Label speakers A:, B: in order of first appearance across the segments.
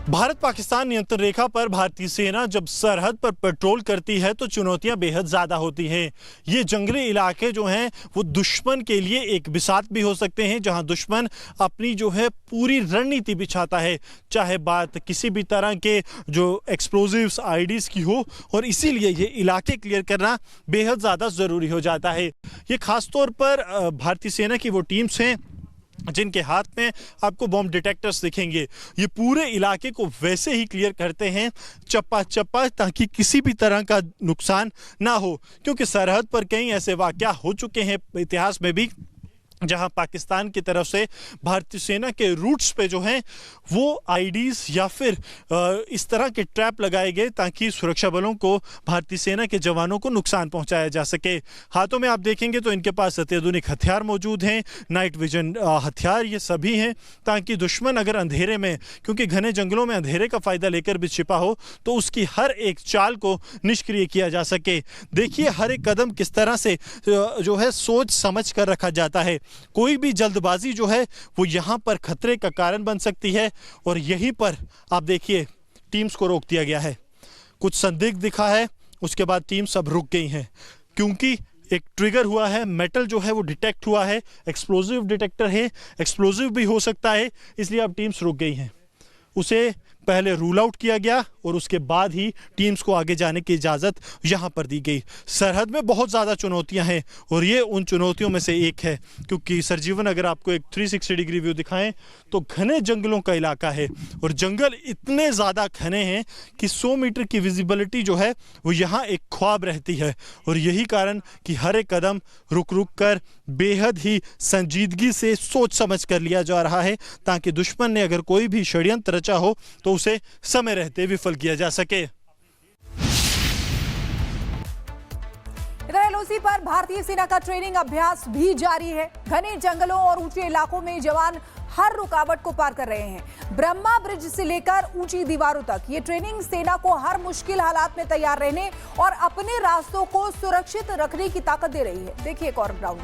A: भारत पाकिस्तान नियंत्रण रेखा पर भारतीय सेना जब सरहद पर पेट्रोल करती है तो चुनौतियां बेहद ज़्यादा होती हैं। ये जंगली इलाके जो हैं वो दुश्मन के लिए एक बिसात भी हो सकते हैं, जहां दुश्मन अपनी जो है पूरी रणनीति बिछाता है, चाहे बात किसी भी तरह के जो एक्सप्लोजिव्स आईडीज़ की हो, और इसीलिए ये इलाके क्लियर करना बेहद ज़्यादा ज़रूरी हो जाता है। ये ख़ास तौर पर भारतीय सेना की वो टीम्स हैं जिनके हाथ में आपको बॉम्ब डिटेक्टर्स दिखेंगे। ये पूरे इलाके को वैसे ही क्लियर करते हैं चप्पा चप्पा, ताकि किसी भी तरह का नुकसान ना हो, क्योंकि सरहद पर कई ऐसे वाक़या हो चुके हैं इतिहास में भी जहां पाकिस्तान की तरफ से भारतीय सेना के रूट्स पे जो हैं वो आईडीज़ या फिर इस तरह के ट्रैप लगाए गए ताकि सुरक्षा बलों को, भारतीय सेना के जवानों को नुकसान पहुंचाया जा सके। हाथों में आप देखेंगे तो इनके पास अत्याधुनिक हथियार मौजूद हैं, नाइट विजन हथियार ये सभी हैं, ताकि दुश्मन अगर अंधेरे में, क्योंकि घने जंगलों में अंधेरे का फ़ायदा लेकर भी छिपा हो, तो उसकी हर एक चाल को निष्क्रिय किया जा सके। देखिए हर एक कदम किस तरह से जो है सोच समझ कर रखा जाता है। कोई भी जल्दबाजी जो है वो यहाँ पर खतरे का कारण बन सकती है, और यहीं पर आप देखिए टीम्स को रोक दिया गया है। कुछ संदिग्ध दिखा है, उसके बाद टीम सब रुक गई हैं, क्योंकि एक ट्रिगर हुआ है, मेटल जो है वो डिटेक्ट हुआ है, एक्सप्लोजिव डिटेक्टर है, एक्सप्लोजिव भी हो सकता है, इसलिए अब टीम्स रुक गई हैं। उसे पहले रूल आउट किया गया और उसके बाद ही टीम्स को आगे जाने की इजाज़त यहाँ पर दी गई। सरहद में बहुत ज़्यादा चुनौतियाँ हैं और ये उन चुनौतियों में से एक है, क्योंकि सरजीवन अगर आपको एक 360 डिग्री व्यू दिखाएं तो घने जंगलों का इलाका है, और जंगल इतने ज़्यादा घने हैं कि 100 मीटर की विजिबिलिटी जो है वो यहाँ एक ख्वाब रहती है, और यही कारण कि हर एक कदम रुक रुक कर बेहद ही संजीदगी से सोच समझ कर लिया जा रहा है, ताकि दुश्मन ने अगर कोई भी षड्यंत्र रचा हो तो उसे समय रहते विफल किया जा सके।
B: इधर एलओसी पर भारतीय सेना का ट्रेनिंग अभ्यास भी जारी है। घने जंगलों और ऊंचे इलाकों में जवान हर रुकावट को पार कर रहे हैं। ब्रह्मा ब्रिज से लेकर ऊंची दीवारों तक ये ट्रेनिंग सेना को हर मुश्किल हालात में तैयार रहने और अपने रास्तों को सुरक्षित रखने की ताकत दे रही है। देखिए एक और ग्राउंड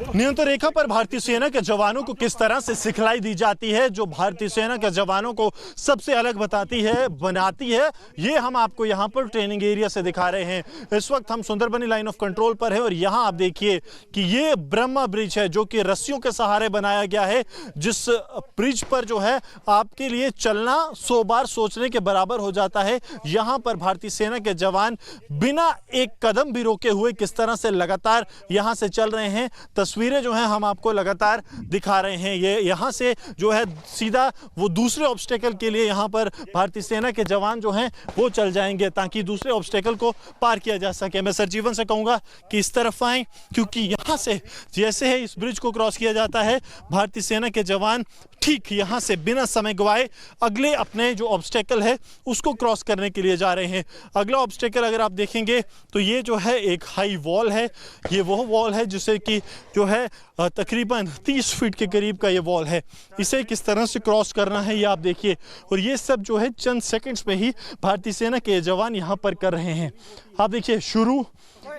A: नियंत्रण रेखा पर भारतीय सेना के जवानों को किस तरह से सिखलाई दी जाती है, जो भारतीय सेना के जवानों को सबसे अलग बनाती है, ये हम आपको यहाँ पर ट्रेनिंग एरिया से दिखा रहे हैं। इस वक्त हम सुंदरबनी लाइन ऑफ कंट्रोल पर है, और यहाँ आप देखिए कि ये ब्रह्मा ब्रिज है जो कि रस्सियों के सहारे बनाया गया है, जिस ब्रिज पर जो है आपके लिए चलना 100 बार सोचने के बराबर हो जाता है। यहाँ पर भारतीय सेना के जवान बिना एक कदम भी रोके हुए किस तरह से लगातार यहाँ से चल रहे हैं, तस्वीरें जो हैं हम आपको लगातार दिखा रहे हैं। ये यहाँ से जो है सीधा वो दूसरे ऑब्स्टेकल के लिए यहाँ पर भारतीय सेना के जवान जो हैं वो चल जाएंगे, ताकि दूसरे ऑब्स्टेकल को पार किया जा सके। मैं सरजीवन से कहूँगा कि इस तरफ आएँ, क्योंकि यहाँ से जैसे ही इस ब्रिज को क्रॉस किया जाता है, भारतीय सेना के जवान ठीक यहाँ से बिना समय गवाए अगले अपने जो ऑब्स्टेकल है उसको क्रॉस करने के लिए जा रहे हैं। अगला ऑब्स्टेकल अगर आप देखेंगे तो ये जो है एक हाई वॉल है। ये वो वॉल है जिसे कि जो है तकरीबन 30 फीट के करीब का ये वॉल है। इसे किस तरह से क्रॉस करना है ये आप देखिए, और ये सब जो है चंद सेकंड्स में ही भारतीय सेना के जवान यहाँ पर कर रहे हैं। आप देखिए शुरू,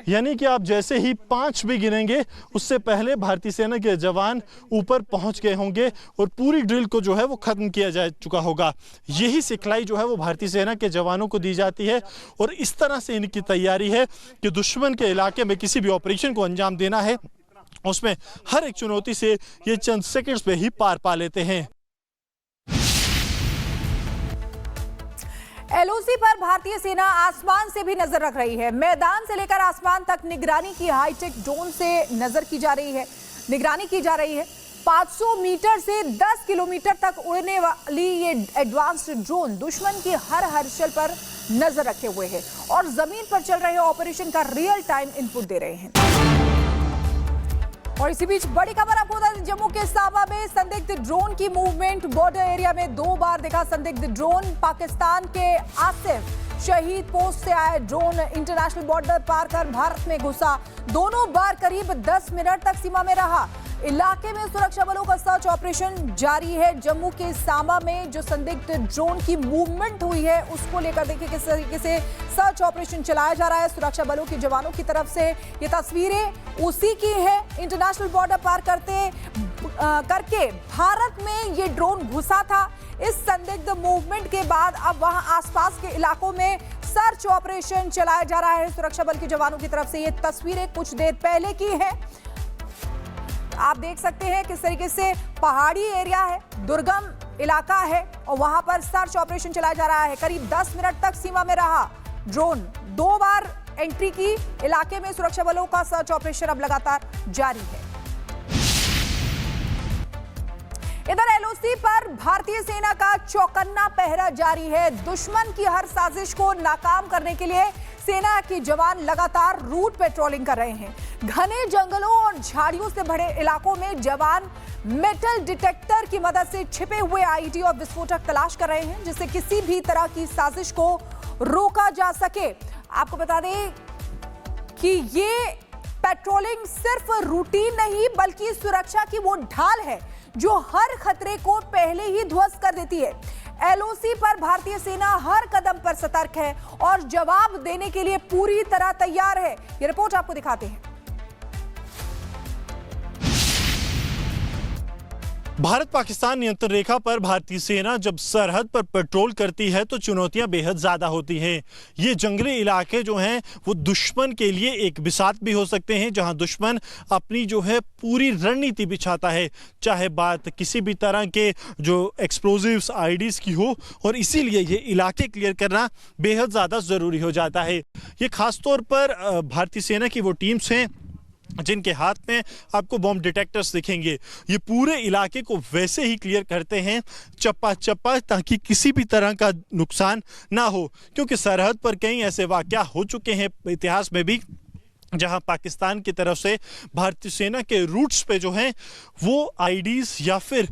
A: यानी कि आप जैसे ही 5 भी गिनेंगे उससे पहले भारतीय सेना के जवान ऊपर पहुंच गए होंगे और पूरी ड्रिल को जो है वो खत्म किया जा चुका होगा। यही सिखलाई जो है वो भारतीय सेना के जवानों को दी जाती है, और इस तरह से इनकी तैयारी है कि दुश्मन के इलाके में किसी भी ऑपरेशन को अंजाम देना है, उसमें हर एक चुनौती से ये चंद सेकंड्स में ही पार पा लेते हैं।
B: एलओसी पर भारतीय सेना आसमान से भी नजर रख रही है। मैदान से लेकर आसमान तक निगरानी की हाईटेक ड्रोन से निगरानी की जा रही है। 500 मीटर से 10 किलोमीटर तक उड़ने वाली ये एडवांस्ड ड्रोन दुश्मन की हर हलचल पर नजर रखे हुए है और जमीन पर चल रहे ऑपरेशन का रियल टाइम इनपुट दे रहे हैं। और इसी बीच बड़ी खबर आपको बता दें, जम्मू के साबा में संदिग्ध ड्रोन की मूवमेंट। बॉर्डर एरिया में 2 बार देखा संदिग्ध ड्रोन। पाकिस्तान के आसिफ शहीद पोस्ट से आया ड्रोन इंटरनेशनल बॉर्डर पार कर भारत में घुसा। दोनों बार करीब 10 मिनट तक सीमा में रहा। इलाके में सुरक्षा बलों का सर्च ऑपरेशन जारी है। जम्मू के सांबा में जो संदिग्ध ड्रोन की मूवमेंट हुई है उसको लेकर देखिए किस तरीके से सर्च ऑपरेशन चलाया जा रहा है सुरक्षा बलों के जवानों की तरफ से। ये तस्वीरें उसी की है। इंटरनेशनल बॉर्डर पार करते करके भारत में ये ड्रोन घुसा था। इस संदिग्ध मूवमेंट के बाद अब वहां आसपास के इलाकों में सर्च ऑपरेशन चलाया जा रहा है सुरक्षा बल के जवानों की तरफ से। ये तस्वीरें कुछ देर पहले की है। आप देख सकते हैं किस तरीके से पहाड़ी एरिया है, दुर्गम इलाका है और वहां पर सर्च ऑपरेशन चलाया जा रहा है। करीब 10 मिनट तक सीमा में रहा ड्रोन, 2 बार एंट्री की इलाके में। सुरक्षा बलों का सर्च ऑपरेशन अब लगातार जारी है। इधर एलओसी पर भारतीय सेना का चौकन्ना पहरा जारी है। दुश्मन की हर साजिश को नाकाम करने के लिए सेना के जवान लगातार रूट पेट्रोलिंग कर रहे हैं। घने जंगलों और झाड़ियों से भरे इलाकों में जवान मेटल डिटेक्टर की मदद से छिपे हुए आईईडी और विस्फोटक तलाश कर रहे हैं, जिससे किसी भी तरह की साजिश को रोका जा सके। आपको बता दें कि ये पेट्रोलिंग सिर्फ रूटीन नहीं बल्कि सुरक्षा की वो ढाल है जो हर खतरे को पहले ही ध्वस्त कर देती है। एलओसी पर भारतीय सेना हर कदम पर सतर्क है और जवाब देने के लिए पूरी तरह तैयार है। ये रिपोर्ट आपको दिखाते हैं।
A: भारत पाकिस्तान नियंत्रण रेखा पर भारतीय सेना जब सरहद पर पेट्रोल करती है तो चुनौतियां बेहद ज़्यादा होती हैं। ये जंगली इलाके जो हैं वो दुश्मन के लिए एक बिसात भी हो सकते हैं, जहां दुश्मन अपनी जो है पूरी रणनीति बिछाता है, चाहे बात किसी भी तरह के जो एक्सप्लोजिव्स आईडीज़ की हो। और इसीलिए ये इलाके क्लियर करना बेहद ज़्यादा ज़रूरी हो जाता है। ये ख़ास तौर पर भारतीय सेना की वो टीम्स हैं जिनके हाथ में आपको बॉम्ब डिटेक्टर्स दिखेंगे। ये पूरे इलाके को वैसे ही क्लियर करते हैं चप्पा चप्पा, ताकि किसी भी तरह का नुकसान ना हो, क्योंकि सरहद पर कई ऐसे वाक़या हो चुके हैं इतिहास में भी जहां पाकिस्तान की तरफ से भारतीय सेना के रूट्स पे जो हैं वो आईडीज़ या फिर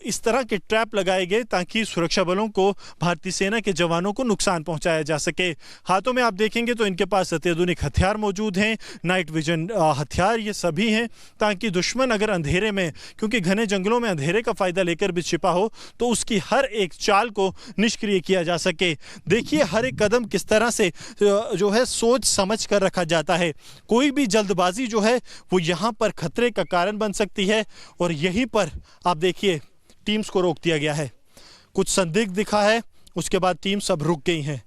A: इस तरह के ट्रैप लगाए गए ताकि सुरक्षा बलों को, भारतीय सेना के जवानों को नुकसान पहुंचाया जा सके। हाथों में आप देखेंगे तो इनके पास अत्याधुनिक हथियार मौजूद हैं, नाइट विजन हथियार ये सभी हैं, ताकि दुश्मन अगर अंधेरे में, क्योंकि घने जंगलों में अंधेरे का फ़ायदा लेकर भी छिपा हो, तो उसकी हर एक चाल को निष्क्रिय किया जा सके। देखिए हर एक कदम किस तरह से जो है सोच समझ कर रखा जाता है। कोई भी जल्दबाजी जो है वो यहाँ पर खतरे का कारण बन सकती है और यहीं पर आप देखिए टीम्स को रोक दिया गया है। कुछ संदिग्ध दिखा है, उसके बाद टीम सब रुक गई हैं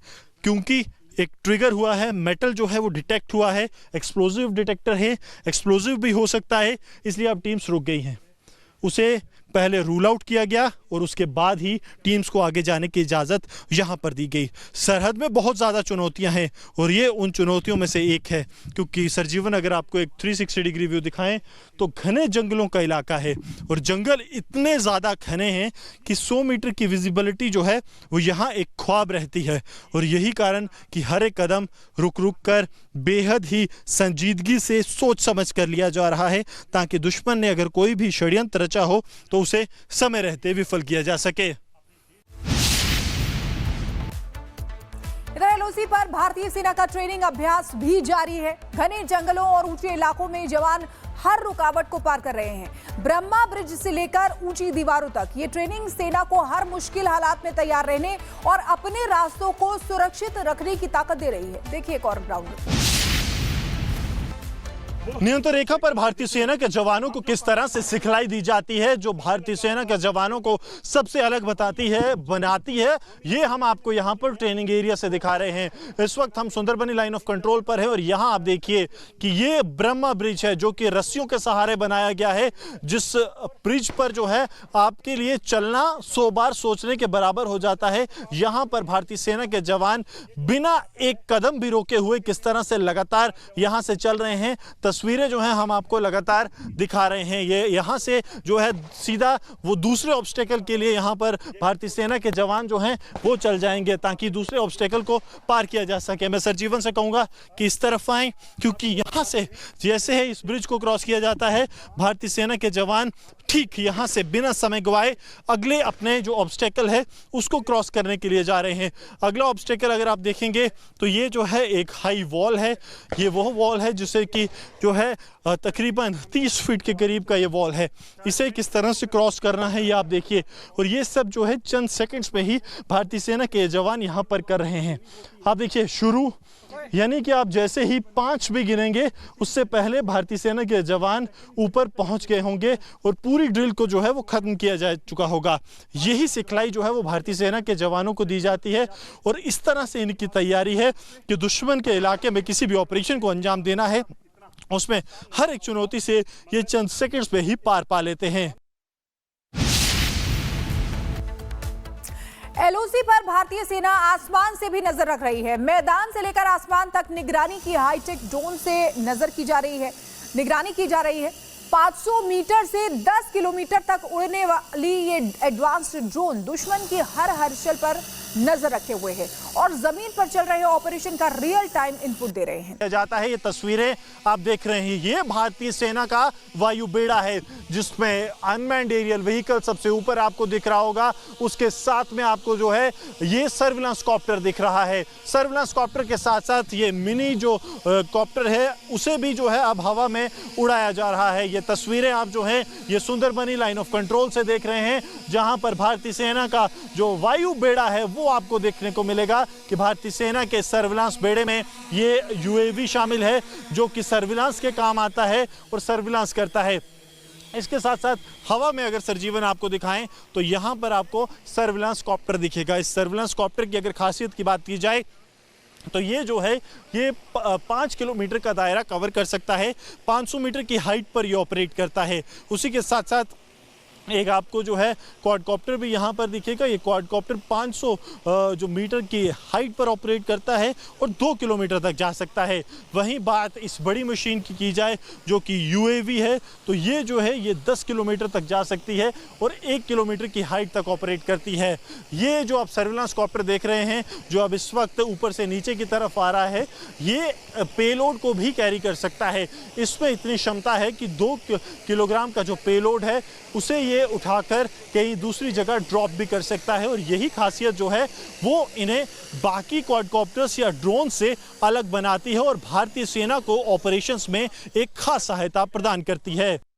A: क्योंकि एक ट्रिगर हुआ है, मेटल जो है वो डिटेक्ट हुआ है, एक्सप्लोजिव डिटेक्टर है, एक्सप्लोजिव भी हो सकता है, इसलिए अब टीम्स रुक गई हैं। उसे पहले रूल आउट किया गया और उसके बाद ही टीम्स को आगे जाने की इजाज़त यहाँ पर दी गई। सरहद में बहुत ज़्यादा चुनौतियाँ हैं और ये उन चुनौतियों में से एक है, क्योंकि सरजीवन अगर आपको एक 360 डिग्री व्यू दिखाएं तो घने जंगलों का इलाका है और जंगल इतने ज़्यादा घने हैं कि 100 मीटर की विजिबिलिटी जो है वो यहाँ एक ख्वाब रहती है। और यही कारण कि हर एक कदम रुक रुक कर बेहद ही संजीदगी से सोच समझ कर लिया जा रहा है, ताकि दुश्मन ने अगर कोई भी षड्यंत्र रचा हो तो उसे समय रहते विफल किया जा सके।
B: इधर एलओसी पर भारतीय सेना का ट्रेनिंग अभ्यास भी जारी है। घने जंगलों और ऊंचे इलाकों में जवान हर रुकावट को पार कर रहे हैं। ब्रह्मा ब्रिज से लेकर ऊंची दीवारों तक ये ट्रेनिंग सेना को हर मुश्किल हालात में तैयार रहने और अपने रास्तों को सुरक्षित रखने की ताकत दे रही है। देखिए एक और ग्राउंड
A: नियंत्रण रेखा पर भारतीय सेना के जवानों को किस तरह से सिखलाई दी जाती है, जो भारतीय सेना के जवानों को सबसे अलग बनाती है, ये हम आपको यहाँ पर ट्रेनिंग एरिया से दिखा रहे हैं। इस वक्त हम सुंदरबनी लाइन ऑफ कंट्रोल पर है और यहाँ आप देखिए कि ये ब्रह्मा ब्रिज है जो कि रस्सियों के सहारे बनाया गया है, जिस ब्रिज पर जो है आपके लिए चलना 100 बार सोचने के बराबर हो जाता है। यहाँ पर भारतीय सेना के जवान बिना एक कदम भी रोके हुए किस तरह से लगातार यहाँ से चल रहे हैं, तस्वीरें जो हैं हम आपको लगातार दिखा रहे हैं। ये यहाँ से जो है सीधा वो दूसरे ऑब्स्टेकल के लिए यहाँ पर भारतीय सेना के जवान जो हैं वो चल जाएंगे ताकि दूसरे ऑब्स्टेकल को पार किया जा सके। मैं सरजीवन से कहूँगा कि इस तरफ आएँ, क्योंकि यहाँ से जैसे ही इस ब्रिज को क्रॉस किया जाता है भारतीय सेना के जवान ठीक यहाँ से बिना समय गवाए अगले अपने जो ऑब्स्टेकल है उसको क्रॉस करने के लिए जा रहे हैं। अगला ऑब्स्टेकल अगर आप देखेंगे तो ये जो है एक हाई वॉल है, ये वो वॉल है जिसे कि जो है तकरीबन 30 फीट के करीब का ये वॉल है। इसे किस तरह से क्रॉस करना है ये आप देखिए, और ये सब जो है चंद सेकंड्स में ही भारतीय सेना के जवान यहाँ पर कर रहे हैं। आप देखिए शुरू, यानी कि आप जैसे ही 5 भी गिनेंगे उससे पहले भारतीय सेना के जवान ऊपर पहुंच गए होंगे और पूरी ड्रिल को जो है वो खत्म किया जा चुका होगा। यही सिखलाई जो है वो भारतीय सेना के जवानों को दी जाती है और इस तरह से इनकी तैयारी है कि दुश्मन के इलाके में किसी भी ऑपरेशन को अंजाम देना है, उसमें हर एक चुनौती से ये चंद सेकंड्स में ही पार पा लेते हैं।
B: एलओसी पर भारतीय सेना आसमान से भी नजर रख रही है। मैदान से लेकर आसमान तक निगरानी की हाईटेक ड्रोन से नजर की जा रही है, निगरानी की जा रही है। 500 मीटर से 10 किलोमीटर तक उड़ने वाली ये एडवांस्ड ड्रोन दुश्मन की हर हलचल पर नजर रखे हुए है और जमीन पर चल रहे ऑपरेशन का रियल टाइम इनपुट दे रहे हैं।
A: जाता है, ये तस्वीरें आप देख रहे हैं, ये भारतीय सेना का वायु बेड़ा है जिसमें अनमैन्ड एरियल व्हीकल सबसे ऊपर आपको दिख रहा होगा। उसके साथ में आपको जो है ये सर्विलांस कॉप्टर दिख रहा है। सर्विलांस कॉप्टर के साथ साथ ये मिनी जो कॉप्टर है उसे भी जो है अब हवा में उड़ाया जा रहा है। ये तस्वीरें आप जो है ये सुंदरबनी लाइन ऑफ कंट्रोल से देख रहे हैं, जहां पर भारतीय सेना का जो वायु बेड़ा है वो आपको देखने को मिलेगा कि भारतीय सेना के सर्विलांस बेड़े में ये यूएवी शामिल है जो कि सर्विलांस के काम आता है और सर्विलांस करता है। इसके साथ साथ हवा में अगर सरजीवन आपको दिखाएं तो यहाँ पर आपको सर्विलांस कॉप्टर दिखेगा। इस सर्विलांस कॉप्टर की अगर खासियत की बात की जाए तो ये जो है ये 5 किलोमीटर का दायरा कवर कर सकता है। 500 मीटर की हाइट पर ये ऑपरेट करता है। उसी के साथ साथ एक आपको जो है क्वाडकॉप्टर भी यहाँ पर दिखेगा। ये क्वाडकॉप्टर 500 जो मीटर की हाइट पर ऑपरेट करता है और 2 किलोमीटर तक जा सकता है। वहीं बात इस बड़ी मशीन की जाए जो कि यूएवी है, तो ये जो है ये 10 किलोमीटर तक जा सकती है और 1 किलोमीटर की हाइट तक ऑपरेट करती है। ये जो आप सर्विलांस कॉप्टर देख रहे हैं जो अब इस वक्त ऊपर से नीचे की तरफ आ रहा है, ये पेलोड को भी कैरी कर सकता है। इसमें इतनी क्षमता है कि 2 किलोग्राम का जो पेलोड है उसे ये उठाकर कहीं दूसरी जगह ड्रॉप भी कर सकता है। और यही खासियत जो है वो इन्हें बाकी क्वाडकॉप्टर्स या ड्रोन से अलग बनाती है और भारतीय सेना को ऑपरेशंस में एक खास सहायता प्रदान करती है।